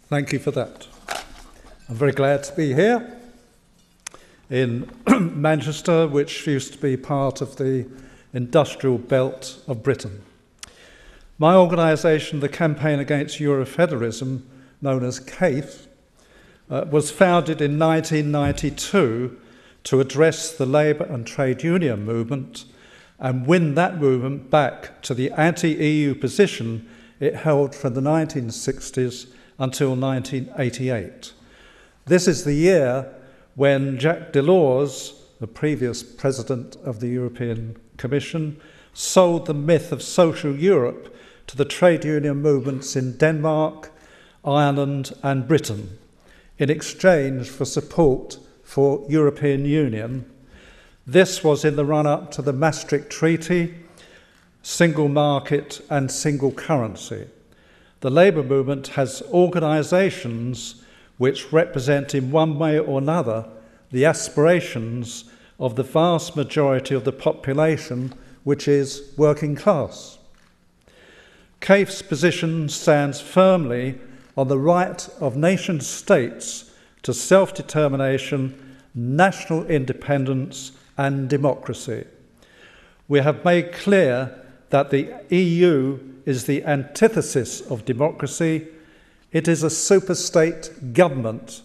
Thank you for that. I'm very glad to be here in Manchester, which used to be part of the industrial belt of Britain. My organisation, the Campaign Against Eurofederalism, known as CAFE, was founded in 1992 to address the labour and trade union movement and win that movement back to the anti-EU position it held from the 1960s until 1988. This is the year when Jacques Delors, the previous president of the European Commission, sold the myth of social Europe to the trade union movements in Denmark, Ireland and Britain in exchange for support for European Union. This was in the run-up to the Maastricht Treaty, single market and single currency. The labour movement has organisations which represent in one way or another the aspirations of the vast majority of the population, which is working class. CAFE's position stands firmly on the right of nation-states to self-determination, national independence and democracy. We have made clear that the EU is the antithesis of democracy. It is a superstate government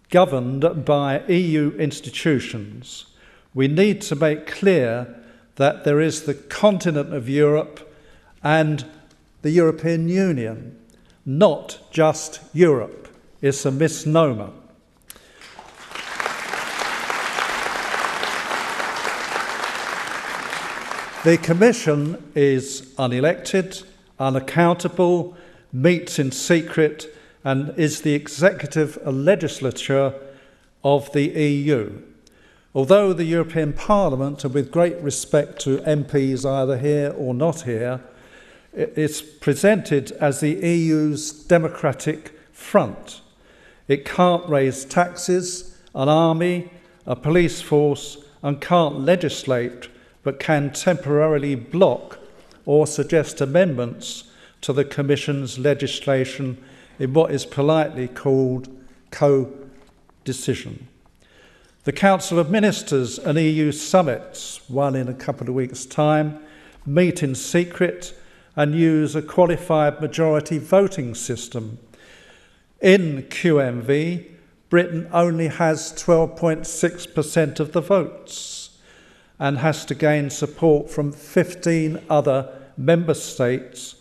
governed by EU institutions. We need to make clear that there is the continent of Europe and the European Union, not just Europe. It's a misnomer. The Commission is unelected, unaccountable, meets in secret, and is the executive and legislature of the EU. Although the European Parliament, and with great respect to MPs either here or not here, is presented as the EU's democratic front. It can't raise taxes, an army, a police force, and can't legislate, but can temporarily block or suggest amendments to the Commission's legislation in what is politely called co-decision. The Council of Ministers and EU summits, one in a couple of weeks' time, meet in secret and use a qualified majority voting system. In QMV, Britain only has 12.6% of the votes and has to gain support from 15 other member states,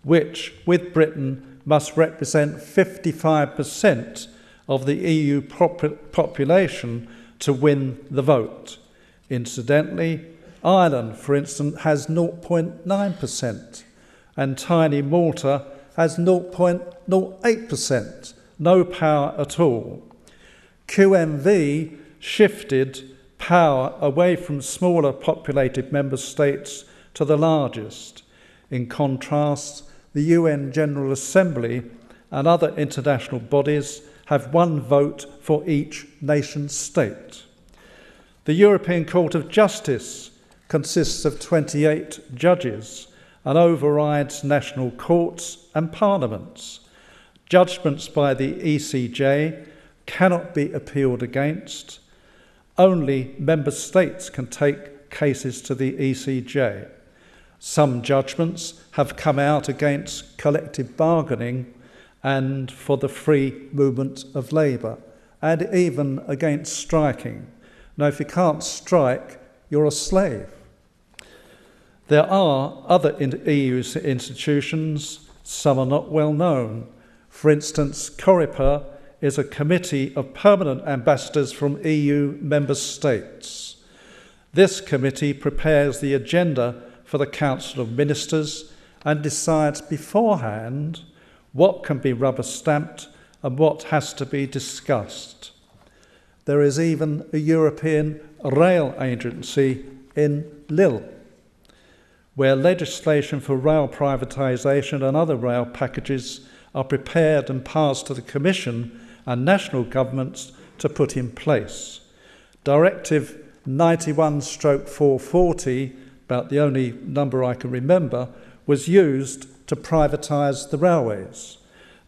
which, with Britain, must represent 55% of the EU population to win the vote. Incidentally, Ireland, for instance, has 0.9%, and tiny Malta has 0.08%, no power at all. QMV shifted power away from smaller populated member states to the largest. In contrast, the UN General Assembly and other international bodies have one vote for each nation state. The European Court of Justice consists of 28 judges and overrides national courts and parliaments. Judgments by the ECJ cannot be appealed against. Only member states can take cases to the ECJ. Some judgments have come out against collective bargaining and for the free movement of labour, and even against striking. Now, if you can't strike, you're a slave. There are other EU institutions, some are not well known. For instance, COREPER is a committee of permanent ambassadors from EU member states. This committee prepares the agenda for the Council of Ministers and decides beforehand what can be rubber-stamped and what has to be discussed. There is even a European rail agency in Lille, where legislation for rail privatisation and other rail packages are prepared and passed to the Commission and national governments to put in place. Directive 91/440, about the only number I can remember, was used to privatise the railways.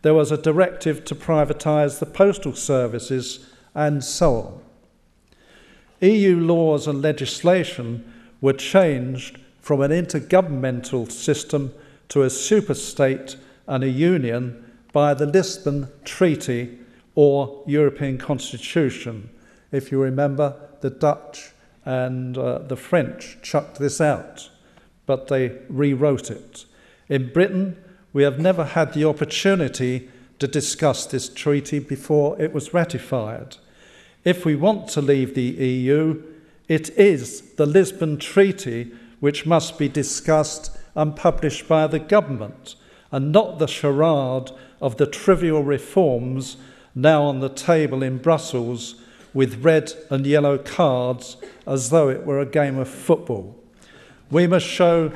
there was a directive to privatise the postal services, and so on. EU laws and legislation were changed from an intergovernmental system to a superstate and a union by the Lisbon Treaty or European Constitution. If you remember, the Dutch and the French chucked this out, but they rewrote it. In Britain, we have never had the opportunity to discuss this treaty before it was ratified. If we want to leave the EU, it is the Lisbon Treaty which must be discussed and published by the government, and not the charade of the trivial reforms now on the table in Brussels with red and yellow cards as though it were a game of football. We must show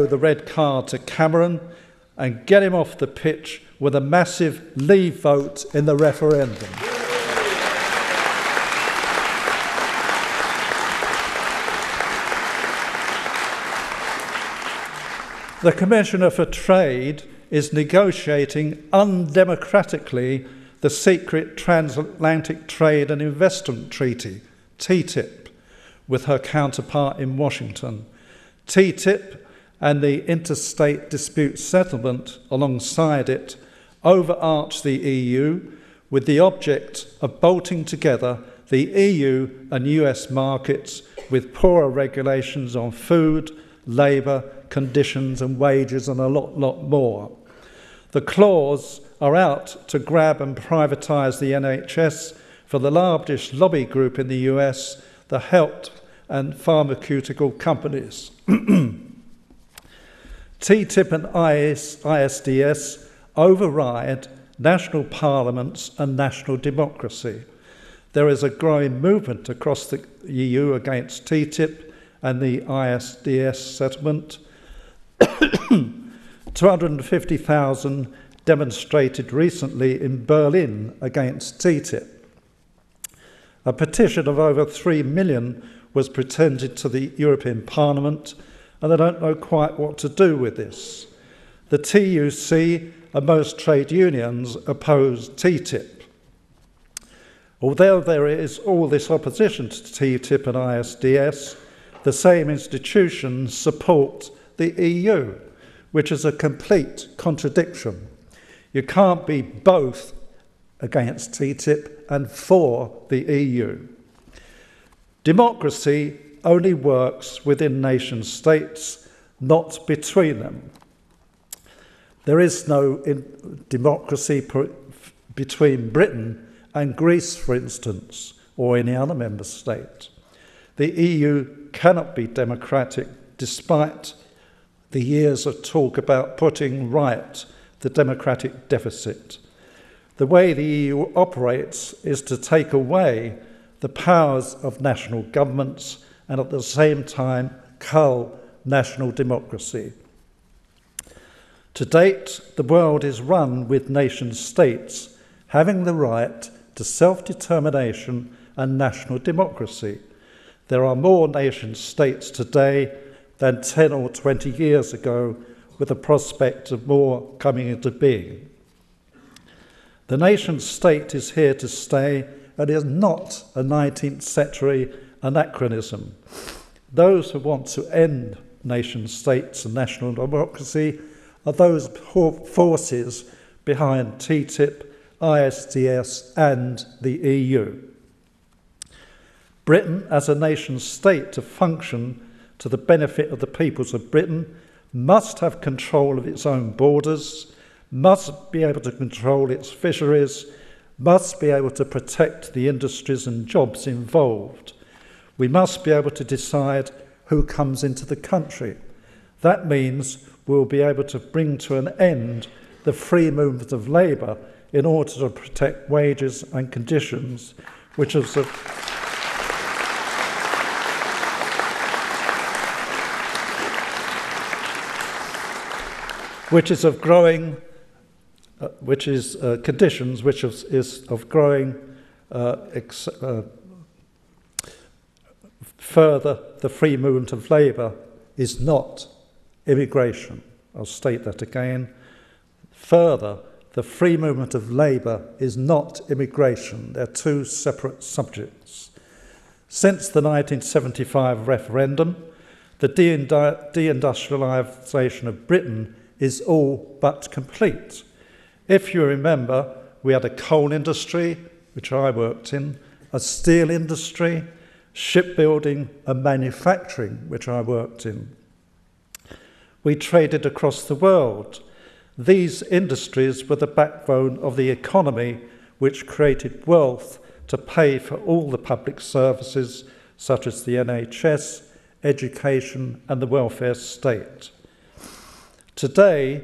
the red card to Cameron and get him off the pitch with a massive Leave vote in the referendum. The Commissioner for Trade is negotiating undemocratically the secret Transatlantic Trade and Investment Treaty, TTIP, with her counterpart in Washington. TTIP and the Interstate Dispute Settlement alongside it overarch the EU with the object of bolting together the EU and US markets with poorer regulations on food, labour, conditions and wages and a lot more. The claws are out to grab and privatise the NHS for the largest lobby group in the US, the health and pharmaceutical companies. TTIP and ISDS override national parliaments and national democracy. There is a growing movement across the EU against TTIP and the ISDS settlement. 250,000 demonstrated recently in Berlin against TTIP. A petition of over 3 million was presented to the European Parliament, and they don't know quite what to do with this. The TUC and most trade unions oppose TTIP. Although there is all this opposition to TTIP and ISDS, the same institutions support the EU, which is a complete contradiction. You can't be both against TTIP and for the EU. Democracy only works within nation states, not between them. There is no democracy between Britain and Greece, for instance, or any other member state. The EU cannot be democratic despite the years of talk about putting right the democratic deficit. The way the EU operates is to take away the powers of national governments and at the same time cull national democracy. To date, the world is run with nation states having the right to self-determination and national democracy. There are more nation states today than 10 or 20 years ago, with the prospect of more coming into being. The nation state is here to stay and is not a 19th century anachronism. Those who want to end nation states and national democracy are those forces behind TTIP, ISDS and the EU. Britain, as a nation state to function to the benefit of the peoples of Britain, must have control of its own borders, must be able to control its fisheries, must be able to protect the industries and jobs involved. We must be able to decide who comes into the country. That means we'll be able to bring to an end the free movement of labour in order to protect wages and conditions, which is of growing Further, the free movement of labour is not immigration. I'll state that again. Further, the free movement of labour is not immigration. They're two separate subjects. Since the 1975 referendum, the deindustrialisation of Britain is all but complete. If you remember, we had a coal industry, which I worked in, a steel industry, shipbuilding and manufacturing, which I worked in. We traded across the world. These industries were the backbone of the economy, which created wealth to pay for all the public services, such as the NHS, education and the welfare state. Today,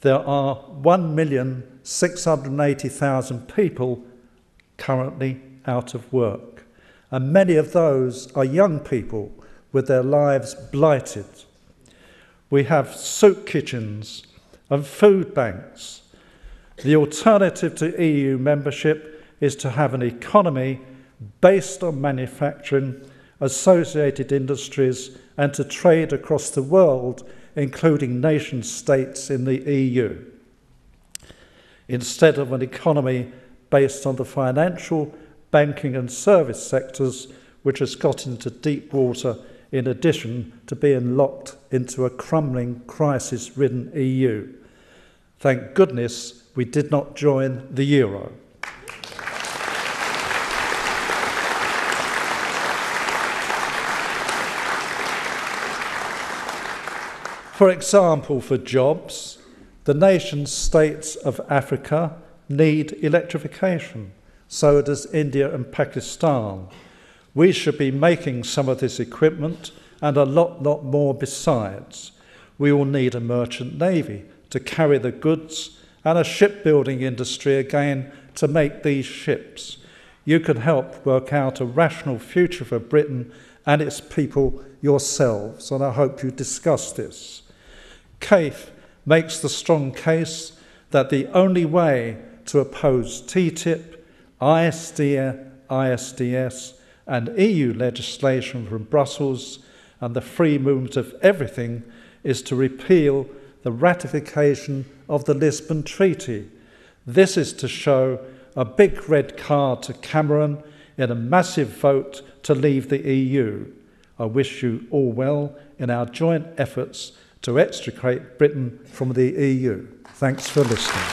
there are 1,680,000 people currently out of work, and many of those are young people with their lives blighted. We have soup kitchens and food banks. The alternative to EU membership is to have an economy based on manufacturing, associated industries, and to trade across the world, including nation states in the EU, instead of an economy based on the financial, banking and service sectors, which has got into deep water in addition to being locked into a crumbling, crisis-ridden EU. Thank goodness we did not join the euro. For example, for jobs, the nation-states of Africa need electrification. So does India and Pakistan. We should be making some of this equipment and a lot more besides. We will need a merchant navy to carry the goods and a shipbuilding industry again to make these ships. You can help work out a rational future for Britain and its people yourselves, and I hope you discuss this. CAFE makes the strong case that the only way to oppose TTIP, ISDS and EU legislation from Brussels and the free movement of everything is to repeal the ratification of the Lisbon Treaty. This is to show a big red card to Cameron in a massive vote to leave the EU. I wish you all well in our joint efforts to extricate Britain from the EU. Thanks for listening.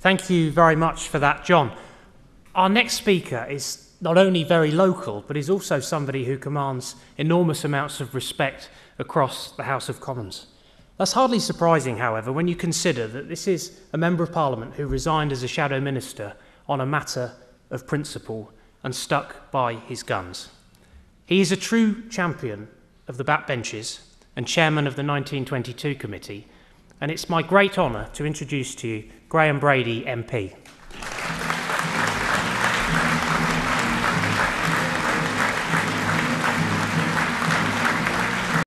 Thank you very much for that, John. Our next speaker is not only very local, but is also somebody who commands enormous amounts of respect across the House of Commons. That's hardly surprising, however, when you consider that this is a Member of Parliament who resigned as a shadow minister on a matter of principle and stuck by his guns. He is a true champion of the backbenches and chairman of the 1922 committee, and it's my great honour to introduce to you Graham Brady, MP.